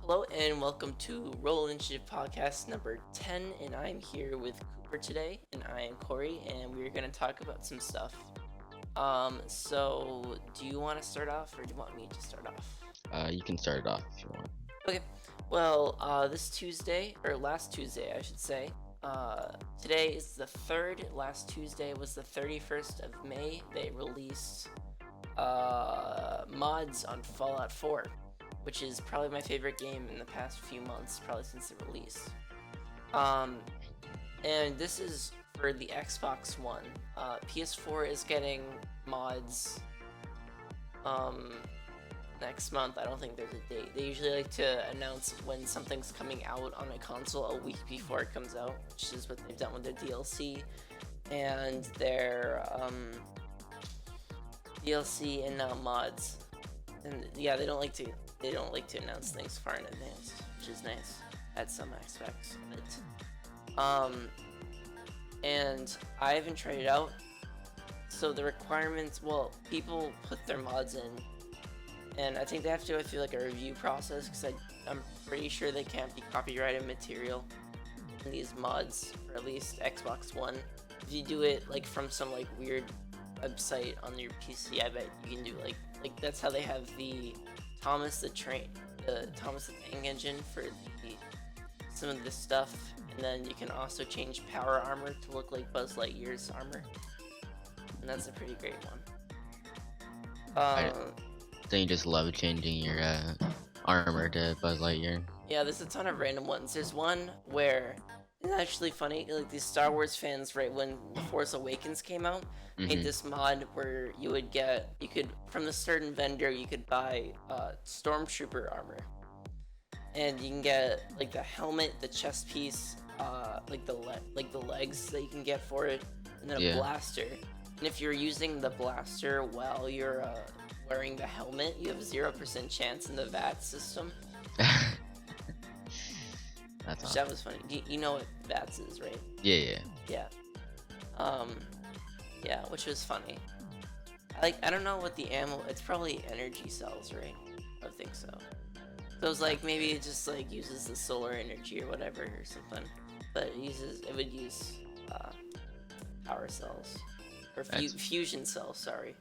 Hello and welcome to Roll Initiative Podcast number 10, and I'm here with Cooper today, and I am Corey, and we're going to talk about some stuff. So do you want to start off, or do you want me to start off? You can start it off if you want. Okay, well, this Tuesday, or last Tuesday, I should say, today is the 3rd, last Tuesday was the 31st of May, they released, mods on Fallout 4. Which is probably my favorite game in the past few months, probably since the release. And this is for the Xbox One. PS4 is getting mods next month. I don't think there's a date. They usually like to announce when something's coming out on a console a week before it comes out, which is what they've done with their DLC and their DLC and now mods. And yeah, they don't like to announce things far in advance, which is nice at some aspects. But, and I haven't tried it out. So the requirements, well, people put their mods in, and I think they have to go through like a review process because I'm pretty sure they can't be copyrighted material in these mods, or at least Xbox One. If you do it like from some like weird website on your PC, I bet you can do like that's how they have the Thomas the Tank Engine for some of this stuff, and then you can also change power armor to look like Buzz Lightyear's armor, and that's a pretty great one. Then you just love changing your armor to Buzz Lightyear. Yeah, there's a ton of random ones. There's one where it's actually funny, like these Star Wars fans, right when The Force Awakens came out, made this mod where you could from the certain vendor you could buy stormtrooper armor, and you can get like the helmet, the chest piece, like the legs that you can get for it, and then a blaster. And if you're using the blaster while you're wearing the helmet, you have 0% chance in the VAT system. That's awesome. That was funny. You know what VATS is, right? Yeah. Yeah, which was funny. I don't know what the ammo. It's probably energy cells, right? I think so. So it's like maybe it just like uses the solar energy or whatever or something, but it would use power cells or fusion cells. Sorry.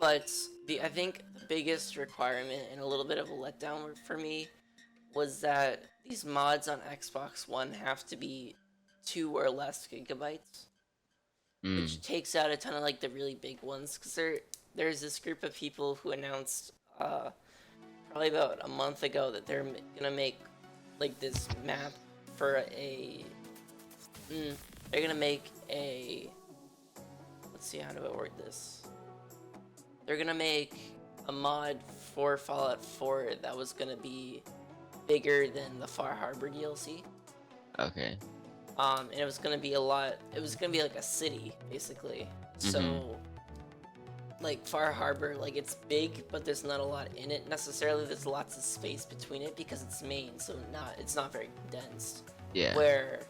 But I think the biggest requirement and a little bit of a letdown for me was that these mods on Xbox One have to be 2 or less gigabytes, which takes out a ton of like the really big ones. Because there's this group of people who announced probably about a month ago that they're gonna make like this map for they're gonna make a, let's see, how do I word this? They're gonna make a mod for Fallout 4 that was gonna be bigger than the Far Harbor DLC. Okay. And it was gonna be like a city, basically. So, like Far Harbor, like it's big, but there's not a lot in it necessarily. There's lots of space between it because it's Maine, so it's not very dense. Yeah. Where,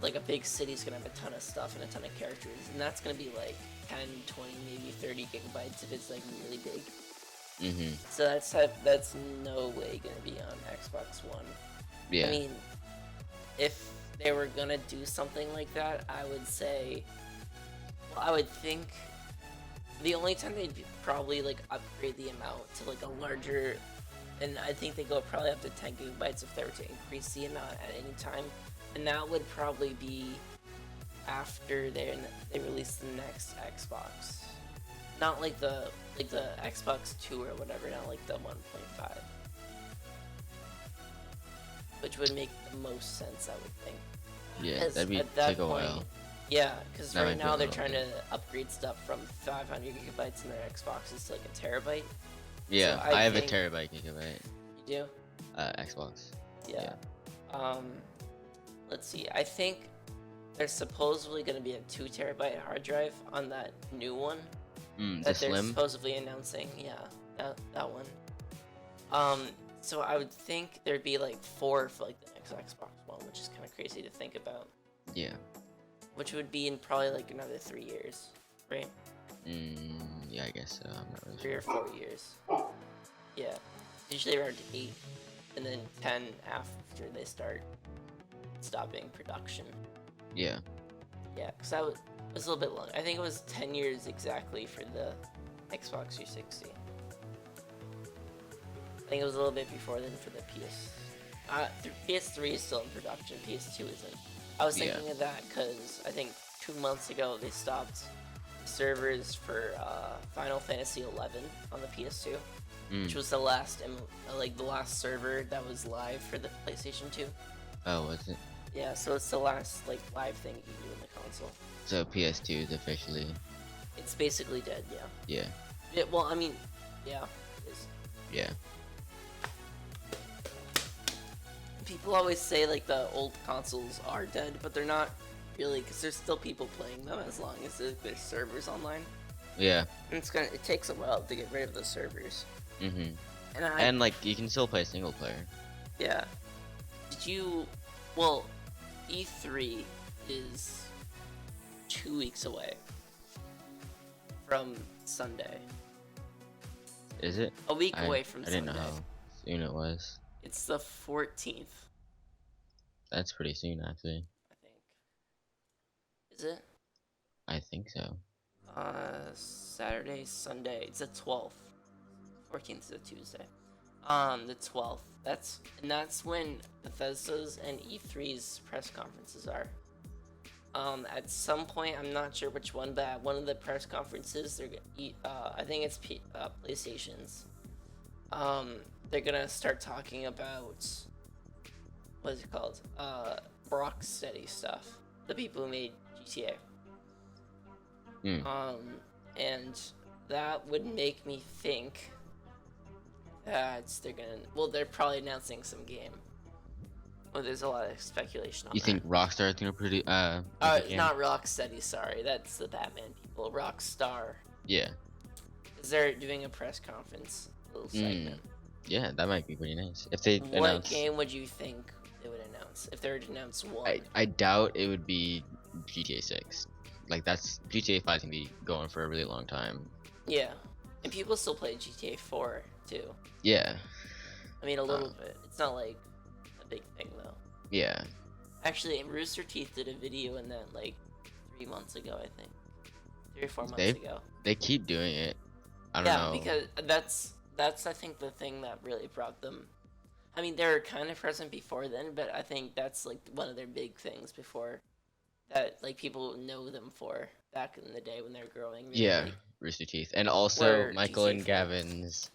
like a big city's gonna have a ton of stuff and a ton of characters, and that's gonna be like 10, 20, maybe 30 gigabytes if it's like really big. So that's no way gonna be on Xbox One. Yeah. I mean, if they were gonna do something like that, I would think the only time they'd probably like upgrade the amount to like a larger, and I think they go probably up to 10 gigabytes if they were to increase the amount at any time, and that would probably be after they release the next Xbox, not like the Xbox 2 or whatever, not like the 1.5, which would make the most sense, I would think. Yeah, take a while. Yeah, because right now they're trying to upgrade stuff from 500 gigabytes in their Xboxes to like a terabyte. Yeah, so I have a terabyte gigabyte. You do? Xbox. Yeah. Let's see. I think there's supposedly going to be a 2 terabyte hard drive on that new one that they're slim? supposedly announcing. Yeah, that one. So I would think there'd be like 4 for like the next Xbox One, which is kind of crazy to think about. Yeah. Which would be in probably like another 3 years, right? Yeah, I guess so. I'm not really 3 sure. or 4 years. usually around 8, and then 10 after they start stopping production. Yeah. Yeah, because that was a little bit long. I think it was 10 years exactly for the Xbox 360. I think it was a little bit before then for the PS. PS3 is still in production. PS2 isn't. I was thinking of that because I think 2 months ago they stopped servers for Final Fantasy 11 on the PS2, which was the last the last server that was live for the PlayStation 2. Oh, was it? Yeah, so it's the last like live thing you can do in the console. So PS2 is officially. It's basically dead. Yeah. Yeah. Well, I mean, yeah, it is. Yeah. People always say like the old consoles are dead, but they're not really, because there's still people playing them as long as there's servers online. Yeah. And it takes a while to get rid of the servers. Mhm. And like you can still play single player. Yeah. Well, E3 is 2 weeks away from Sunday. Is it? A week away from Sunday. I didn't know how soon it was. It's the 14th. That's pretty soon, actually. I think. Is it? I think so. Saturday, Sunday. It's the 12th. 14th is a Tuesday. The 12th. That's when Bethesda's and E3's press conferences are. At some point, I'm not sure which one, but at one of the press conferences, I think it's PlayStation's. They're gonna start talking about what is it called? Rocksteady stuff. The people who made GTA. And that would make me think that they're probably announcing some game. Well, there's a lot of speculation on You think Rockstar is gonna produce? Not Rocksteady. Sorry, that's the Batman people. Rockstar. Yeah. Because they're doing a press conference, little segment. Yeah, that might be pretty nice. If they What game would you think they would announce if they were to announce one? I doubt it would be GTA 6. Like GTA 5 can be going for a really long time. Yeah, and people still play GTA 4 too. Yeah. I mean, a little bit. It's not like a big thing though. Yeah. Actually, Rooster Teeth did a video in that like 3 months ago, I think. 3 or 4 months ago. They keep doing it. I don't know. Yeah, because that's I think the thing that really brought them. I mean, they were kind of present before then, but I think that's like one of their big things before that, like, people know them for back in the day when they were growing. Really, yeah, like, Rooster Teeth, and also Michael GTA and Gavin's,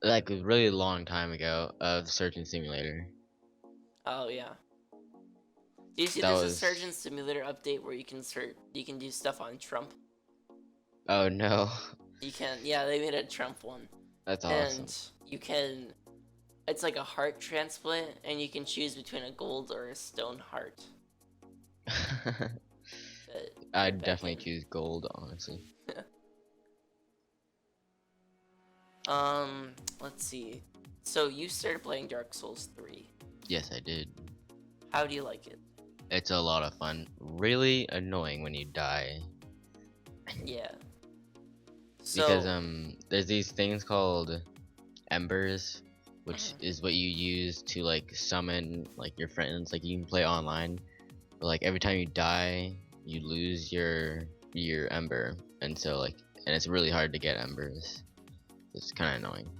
like a really long time ago, of Surgeon Simulator. Oh yeah. Do you see there's a Surgeon Simulator update where you can do stuff on Trump? Oh no. You can, yeah, they made a Trump one. That's awesome. And you can, it's like a heart transplant, and you can choose between a gold or a stone heart. I'd definitely choose gold, honestly. Let's see. So you started playing Dark Souls 3. Yes, I did. How do you like it? It's a lot of fun. Really annoying when you die. Yeah. So, because there's these things called embers, which is what you use to like summon like your friends. Like you can play online, but like every time you die, you lose your ember, and so and it's really hard to get embers. It's kind of annoying.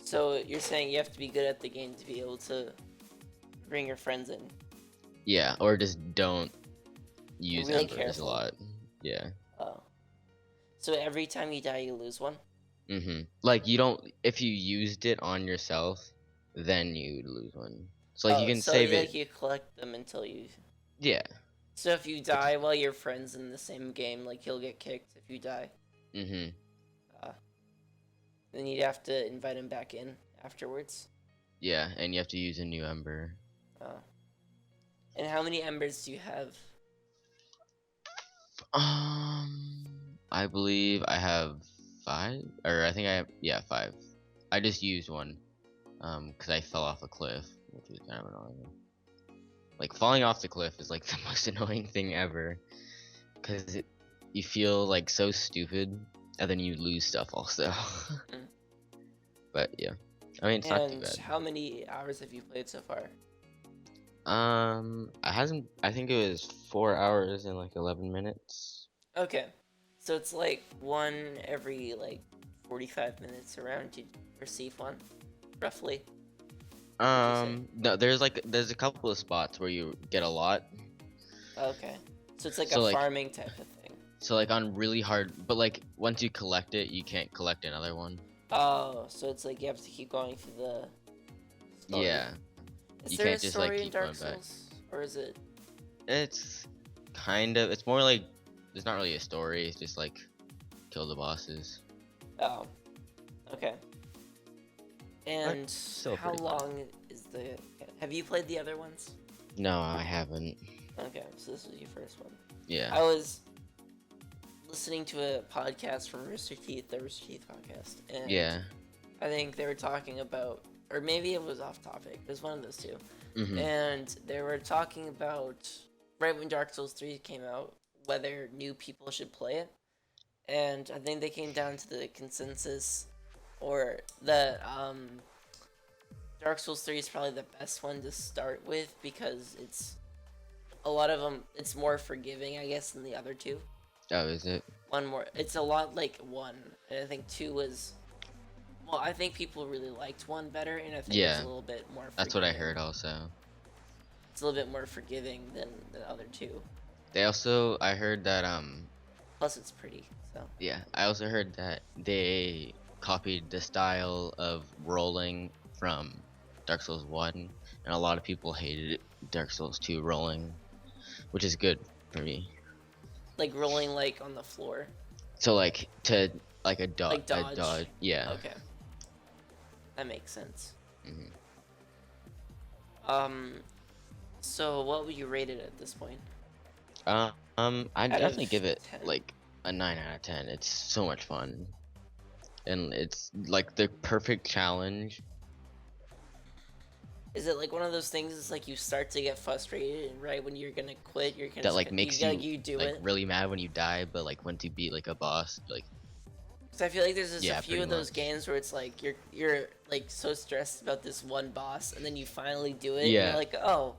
So you're saying you have to be good at the game to be able to bring your friends in? Yeah, or just don't use really embers careful. a lot. Yeah. Oh. So every time you die, you lose one? Like you don't. If you used it on yourself, then you'd lose one. So like you can save it. Like you collect them until you. Yeah. So if you die while your friend's in the same game, like you'll get kicked if you die. Then you'd have to invite him back in afterwards. Yeah, and you have to use a new ember. Oh. And how many embers do you have? I believe I have 5, or I think I have 5. I just used one, because I fell off a cliff, which was kind of annoying. Like falling off the cliff is like the most annoying thing ever, because you feel like so stupid, and then you lose stuff also. But But yeah, I mean it's not too And bad. how many hours have you played so far? I hasn't. I think it was 4 hours and like 11 minutes. Okay. So it's like one every like 45 minutes around you receive one, roughly, would you say? No, there's a couple of spots where you get a lot. Okay. So it's like a So like farming type of thing. so like on really hard, but like once you collect it, you can't collect another one. Oh, so it's like you have to keep going through the story. Yeah, Is you there a can't just like story in keep going Dark back. Souls? Or is it? It's kind of. It's more like there's not really a story. It's just like kill the bosses. Oh. Okay. And still how pretty fun. long is the... Have you played the other ones? No, I haven't. Okay, so this is your first one. Yeah. I was listening to a podcast from Rooster Teeth, the Rooster Teeth podcast, and Yeah. I think they were talking about, or maybe it was off topic, it was one of those two, Mhm. and they were talking about, right when Dark Souls 3 came out, whether new people should play it, and I think they came down to the consensus, or that Dark Souls 3 is probably the best one to start with, because it's, a lot of them, it's more forgiving, I guess, than the other two. Oh, is it? One more, it's a lot like 1, and I think 2 was, well, I think people really liked 1 better, and I think it's Yeah. a little bit more forgiving. That's what I heard also. It's a little bit more forgiving than the other 2. They also I heard that Plus it's pretty, so. yeah, I also heard that they copied the style of rolling from Dark Souls 1, and a lot of people hated Dark Souls 2 rolling, which is good for me. Like rolling like on the floor. So like to like a Like dodge. yeah. Okay. That makes sense. Mhm. So what would you rate it at this point? I'd Out definitely of give it 10. like a 9 out of 10. It's so much fun. And it's like the perfect challenge. Is it like one of those things? It's like you start to get frustrated, and right when you're gonna quit, you're gonna That like makes you do like it. really mad when you die, but like once you beat like a boss, like Because I feel like there's just Yeah, a few pretty of those much. games where it's like you're like so stressed about this one boss, and then you finally do it, and Yeah. you're like, oh,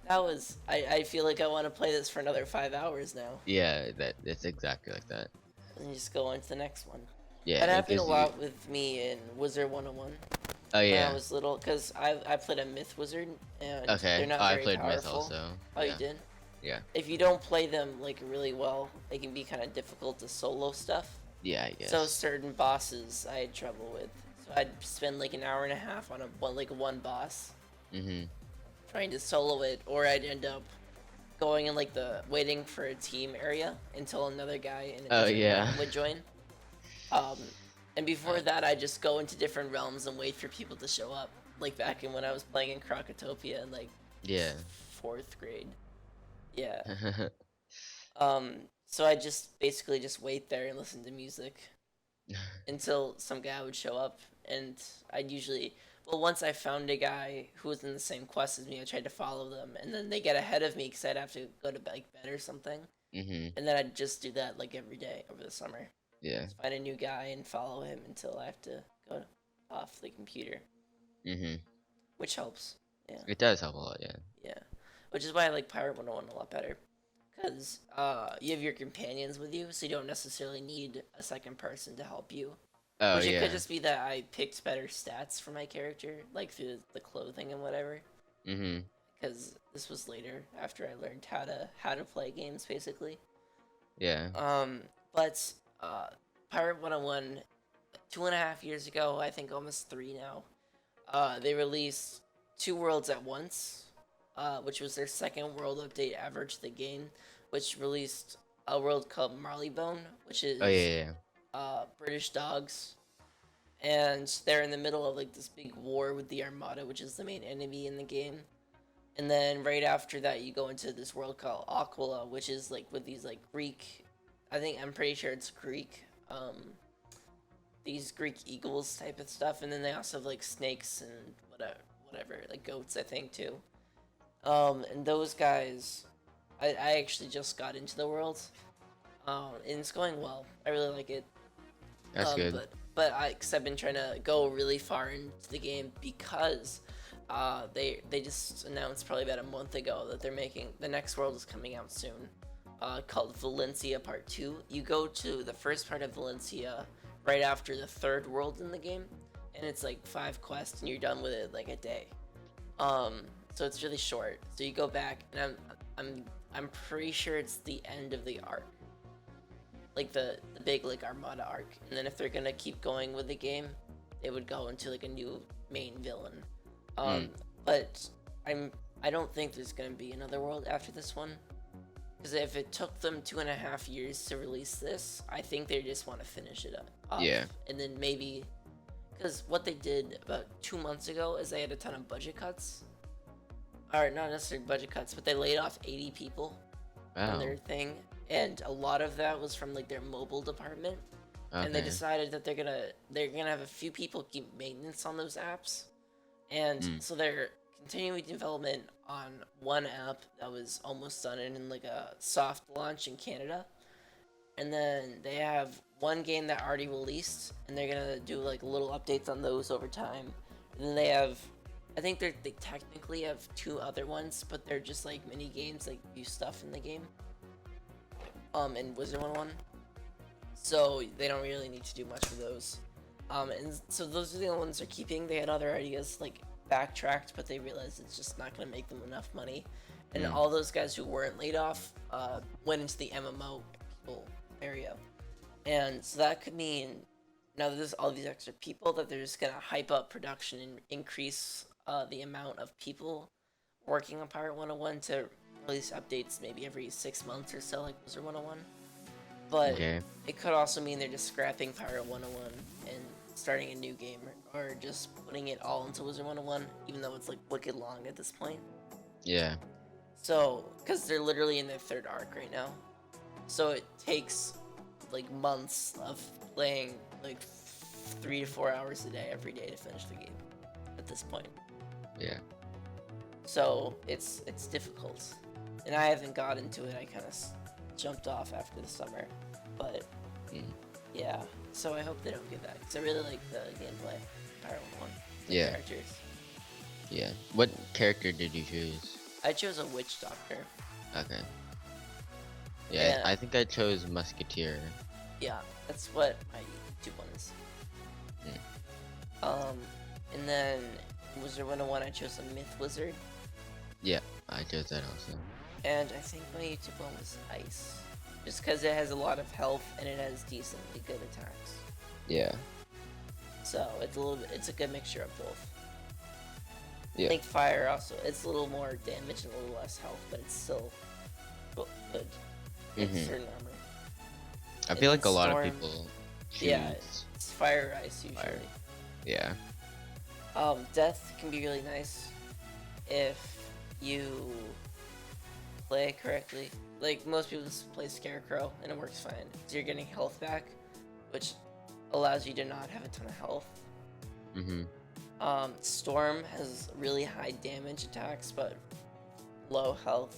that was. I feel like I want to play this for another 5 hours now, yeah, it's exactly like that. and you just go on to the next one. Yeah, That it happened a gives you. lot with me in Wizard 101 Oh when I yeah. was little, because I played a Myth Wizard, and Okay. they're not I very played Myth powerful. also. Oh, Yeah. you did? Yeah. If you don't play them like really well, they can be kind of difficult to solo stuff. Yeah, I guess. So certain bosses I had trouble with. So I'd spend like an hour and a half on one boss Mhm. trying to solo it, or I'd end up going in like the waiting for a team area until another guy in a Oh, different yeah. realm would join. And before that, I'd just go into different realms and wait for people to show up. Like back in when I was playing in Crocotopia in like Yeah. 4th grade. Yeah. So I just basically just wait there and listen to music until some guy would show up, and I'd usually, well, once I found a guy who was in the same quest as me, I tried to follow them, and then they get ahead of me because I'd have to go to like bed or something, Mhm. and then I'd just do that like every day over the summer. Yeah. Just find a new guy and follow him until I have to go off the computer, Mhm. which helps. Yeah. It does help a lot, yeah. Yeah, which is why I like Pirate 101 a lot better, because you have your companions with you, so you don't necessarily need a second person to help you. Oh Which it yeah. could just be that I picked better stats for my character, like through the clothing and whatever. Mhm. Because this was later after I learned how to play games, basically. Yeah. But Pirate 101, 2.5 years ago, I think almost 3 now, they released 2 worlds at once, which was their second world update ever to the game, which released a world called Marleybone, which is Oh yeah, yeah. British dogs, and they're in the middle of like this big war with the Armada, which is the main enemy in the game. And then right after that, you go into this world called Aquila, which is like with these like Greek, I'm pretty sure it's Greek, these Greek eagles type of stuff, and then they also have like snakes and whatever, like goats, I think too. And those guys, I actually just got into the world, and it's going well. I really like it. That's good. But Cause I've been trying to go really far into the game because they just announced probably about a month ago that they're making the next world is coming out soon, called Valencia Part 2. You go to the first part of Valencia right after the third world in the game, and it's like 5 quests and you're done with it like a day. So it's really short. So you go back, and I'm pretty sure it's the end of the arc, like the big like Armada arc. And then if they're gonna keep going with the game, it would go into like a new main villain. But I don't think there's gonna be another world after this one, because if it took them 2.5 years to release this, I think they just want to finish it up. Yeah. And then maybe, because what they did about 2 months ago is they had a ton of budget cuts. Or not necessarily budget cuts, but they laid off 80 people on their thing, and a lot of that was from like their mobile department. And they decided that they're gonna have a few people keep maintenance on those apps, and so they're continuing development on one app that was almost done in like a soft launch in Canada, and then they have one game that already released, and they're gonna do like little updates on those over time. And then they have, I think they technically have 2 other ones, but they're just like mini games, like new stuff in the game. In Wizard 101. So they don't really need to do much with those. And so those are the only ones they're keeping. They had other ideas like backtracked, but they realized it's just not gonna make them enough money. And all those guys who weren't laid off went into the MMO people area. And so that could mean now that there's all these extra people that they're just gonna hype up production and increase the amount of people working on Pirate 101 to release updates maybe every 6 months or so, like Wizard 101. But it could also mean they're just scrapping Pirate 101 and starting a new game, or just putting it all into Wizard 101, even though it's like wicked long at this point. Yeah. So, because they're literally in their 3rd arc right now. So it takes like months of playing like 3 to 4 hours a day every day to finish the game at this point. Yeah. So it's difficult, and I haven't got into it. I kind of jumped off after the summer, but yeah. So I hope they don't get that, because I really like the gameplay. Pirate 101. The characters. Yeah. What character did you choose? I chose a witch doctor. Okay. Yeah, I think I chose Musketeer. Yeah, that's what my YouTube one is. And then Wizard 101, I chose a Myth Wizard. Yeah, I chose that also. And I think my YouTube one was Ice, just because it has a lot of health and it has decently good attacks. Yeah. So it's a good mixture of both. Yeah. I think Fire also, it's a little more damage and a little less health, but it's still good. It's certain armor. I feel like a lot of people choose... Yeah, it's Fire or Ice usually. Fire. Yeah. Death can be really nice if you play it correctly. Like, most people just play Scarecrow and it works fine. So you're getting health back, which allows you to not have a ton of health. Storm has really high damage attacks, but low health.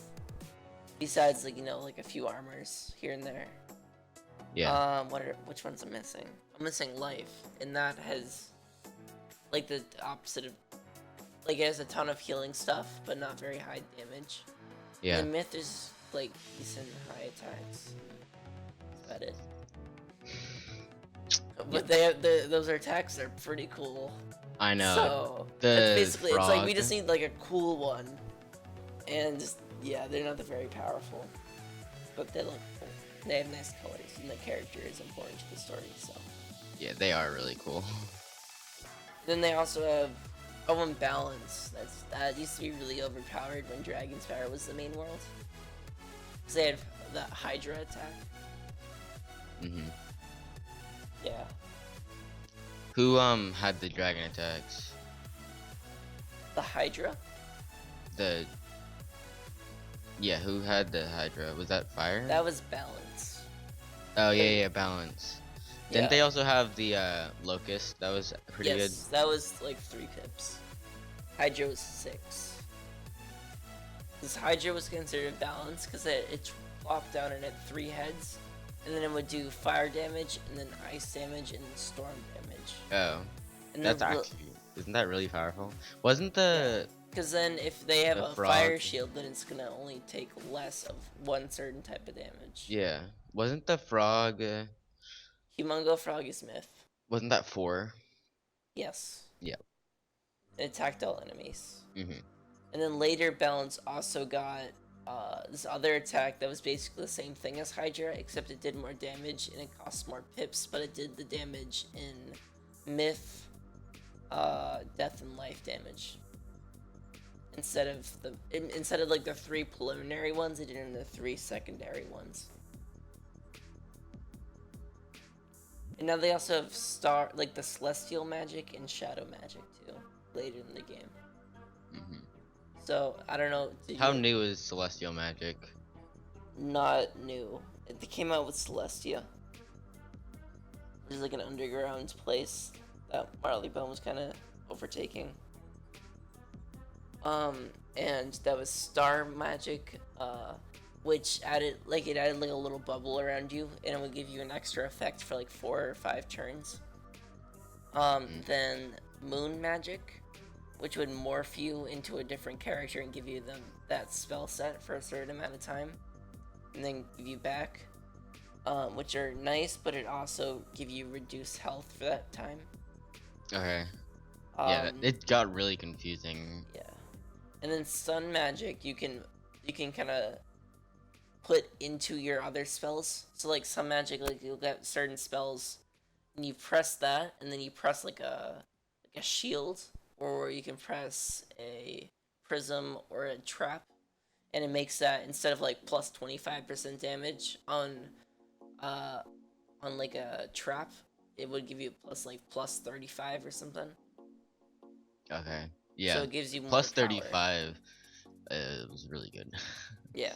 Besides, like, like a few armors here and there. Yeah. Which ones I'm missing? I'm missing life, and that has, like, the opposite of, like, it has a ton of healing stuff, but not very high damage. Yeah. And Myth is, like, decent high attacks. That's about it. But those attacks are pretty cool. I know. So that's basically, it's like we just need like a cool one, and just, yeah, they're not very powerful, but they look cool. They have nice colors, and the character is important to the story. So yeah, they are really cool. Then they also have Balance. That used to be really overpowered when Dragon's Power was the main world. Cause they had the Hydra attack. Yeah. Who had the dragon attacks? The Hydra? Yeah, who had the Hydra? Was that Fire? That was Balance. Oh yeah, Balance. Didn't they also have the Locust? That was pretty good. Yes, that was like 3 pips. Hydra was 6. This Hydra was considered Balance because it flopped down and had 3 heads, and then it would do fire damage, and then ice damage, and storm damage. Oh, And that's then, actually, isn't that really powerful? Wasn't the because then if they have the a frog? fire shield, then it's gonna only take less of one certain type of damage. Yeah, wasn't the frog? Humongo Frog is myth. Wasn't that 4? Yes. Yeah. It attacked all enemies. Mhm. And then later Balance also got this other attack that was basically the same thing as Hydra, except it did more damage and it cost more pips, but it did the damage in Myth, Death and Life damage. Instead of like the 3 preliminary ones, it did in the 3 secondary ones. And now they also have the Celestial Magic and Shadow Magic too, later in the game. Mhm. So I don't know. How new is Celestial Magic? Not new. They came out with Celestia, which is like an underground place that Marley Bone was kind of overtaking. And that was Star Magic, which added like a little bubble around you, and it would give you an extra effect for like 4 or 5 turns. Then Moon Magic, which would morph you into a different character and give you that spell set for a certain amount of time, and then give you back, which are nice, but it also give you reduced health for that time. Okay. Yeah, it got really confusing. Yeah, and then Sun Magic, you can kind of put into your other spells. So like Sun Magic, like you'll get certain spells, and you press that, and then you press like a shield, or you can press a prism or a trap, and it makes that instead of like plus 25% damage on like a trap, it would give you plus 35 or something. Okay. Yeah. So it gives you more plus power. 35. It was really good. Yeah.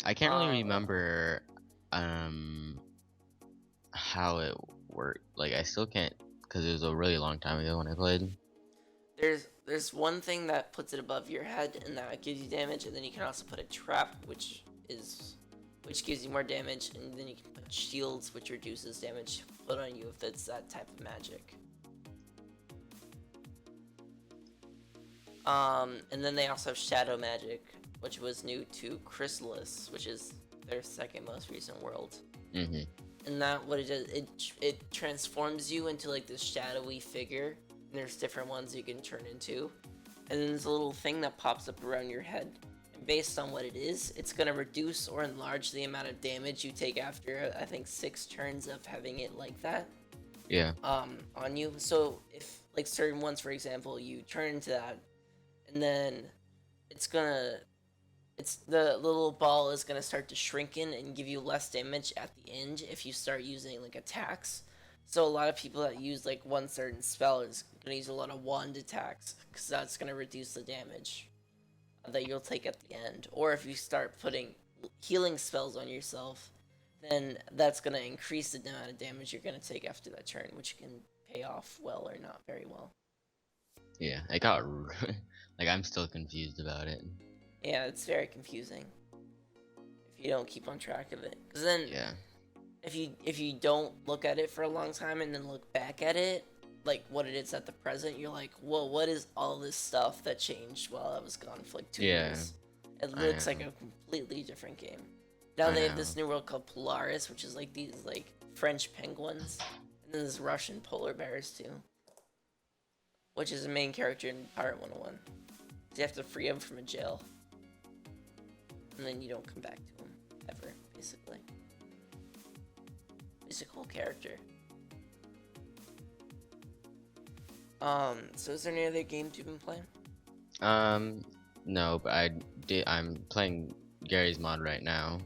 I can't really remember how it worked. Like I still can't, because it was a really long time ago when I played. There's one thing that puts it above your head, and that gives you damage, and then you can also put a trap, which gives you more damage, and then you can put shields, which reduces damage put on you if it's that type of magic. And then they also have Shadow Magic, which was new to Chrysalis, which is their second most recent world. Mhm. And that what it does, it transforms you into like this shadowy figure. And there's different ones you can turn into, and then there's a little thing that pops up around your head. And based on what it is, it's gonna reduce or enlarge the amount of damage you take after I think 6 turns of having it like that. Yeah. On you. So if like certain ones, for example, you turn into that, and then the little ball is gonna start to shrink in and give you less damage at the end if you start using like attacks. So a lot of people that use like one certain spell is gonna use a lot of wand attacks, because that's gonna reduce the damage that you'll take at the end. Or if you start putting healing spells on yourself, then that's gonna increase the amount of damage you're gonna take after that turn, which can pay off well or not very well. Yeah, it got like I'm still confused about it. Yeah, it's very confusing if you don't keep on track of it. Because then, Yeah. if you don't look at it for a long time and then look back at it, like what it is at the present, you're like, whoa, what is all this stuff that changed while I was gone for like 2 years? It looks like a completely different game. Now they have this new world called Polaris, which is like these like French penguins, and then there's Russian polar bears too, which is the main character in Pirate 101. You have to free him from a jail, and then you don't come back to him ever, basically. He's a cool character. So is there any other games you've been playing? No, but I'm playing Gary's mod right now,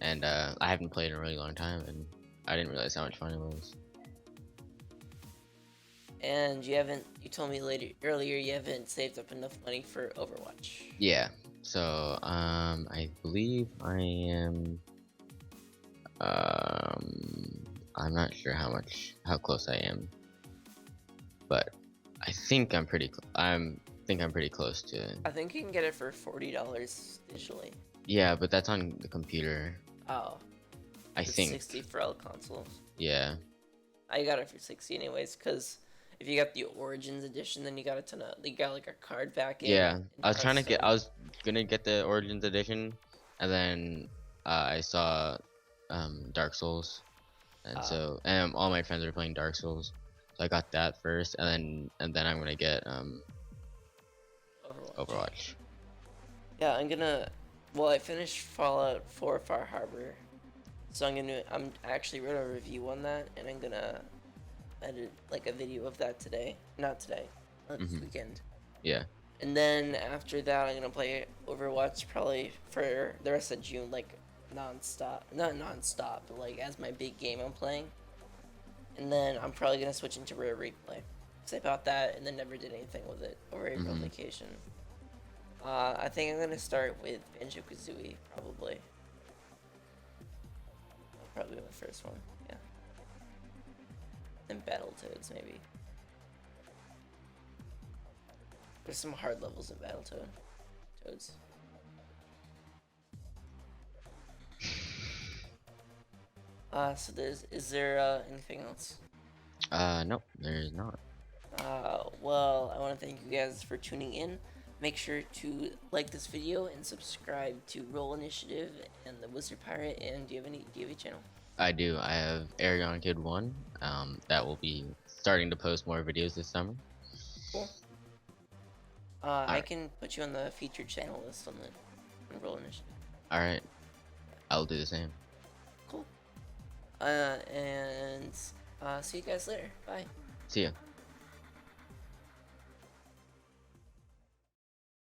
and I haven't played in a really long time, and I didn't realize how much fun it was. And you told me earlier you haven't saved up enough money for Overwatch. Yeah. So I believe I am. I'm not sure how close I am, but I think I'm pretty. I'm pretty close to it. I think you can get it for $40 digitally. Yeah, but that's on the computer. Oh. I think 60 for all consoles. Yeah. I got it for 60 anyways, because if you got the Origins edition, then you got you got like a card back in. Yeah, I was Hearthstone. I was gonna get the Origins edition, and then I saw Dark Souls, and so all my friends are playing Dark Souls, so I got that first, and then I'm gonna get Overwatch. Yeah, well, I finished Fallout 4 Far Harbor, so I'm actually wrote a review on that, and I'm gonna edit like a video of that today. Not today, this weekend. Yeah. And then after that, I'm gonna play Overwatch probably for the rest of June, like non-stop. Not non-stop, but like as my big game I'm playing. And then I'm probably gonna switch into Rare Replay. Cause I bought that and then never did anything with it over April vacation. I think I'm gonna start with Banjo-Kazooie, probably. Probably my first one, yeah. Then Battletoads, maybe. There's some hard levels in Battletoads. So is there anything else? Nope, there is not. Well, I want to thank you guys for tuning in. Make sure to like this video and subscribe to Roll Initiative and the Wizard Pirate. And do you have a channel? I do. I have Aragon Kid 1. That will be starting to post more videos this summer. Cool. I can put you on the featured channel list on the Roll Initiative. Alright. I'll do the same. Cool. And see you guys later. Bye. See ya.